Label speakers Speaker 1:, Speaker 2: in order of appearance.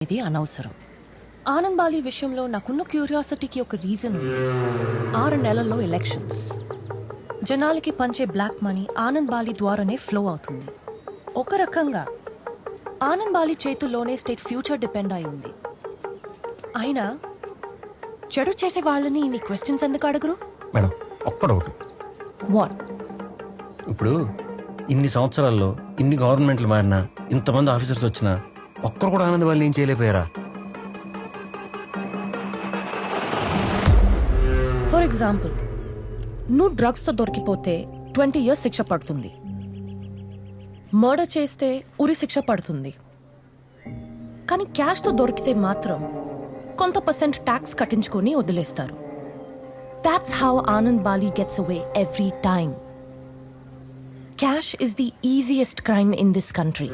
Speaker 1: ఇది అనవసరం. ఆనంద్ బాలి విషయంలో నాకున్న క్యూరియాసిటీకి ఒక రీజన్ ఉంది. 6 నెలల్లో ఎలక్షన్స్. జనాలకి పంచే బ్లాక్ మనీ ఆనంద్ బాలి ద్వారానే ఫ్లో అవుతుంది. ఒక రకంగా ఆనంద్ బాలి చేతుల్లోనే స్టేట్ ఫ్యూచర్ డిపెండ్ అయి ఉంది. అయినా చెడు చేసే వాళ్ళని నీ క్వశ్చన్స్ ఎందుకు అడగరు?
Speaker 2: మేడం ఒక్కడొకటి,
Speaker 1: వాట్?
Speaker 2: ఇప్పుడు ఇన్ని సంవత్సరాల్లో ఇన్ని గవర్నమెంట్లు మారినా ఇంతమంది ఆఫీసర్స్ వచ్చినా ఒక్కరు కూడా ఆనంద్ వాళ్ళు ఏం చేయలేకపోయారా?
Speaker 1: ఫర్ ఎగ్జాంపుల్, నువ్వు డ్రగ్స్తో దొరికిపోతే 20 years శిక్ష పడుతుంది. మర్డర్ చేస్తే ఉరి శిక్ష పడుతుంది. కానీ క్యాష్తో దొరికితే మాత్రం కొంత పర్సెంట్ ట్యాక్స్ కట్టించుకొని వదిలేస్తారు. That's how Anand Bali gets away every time. Cash is the easiest crime in this country.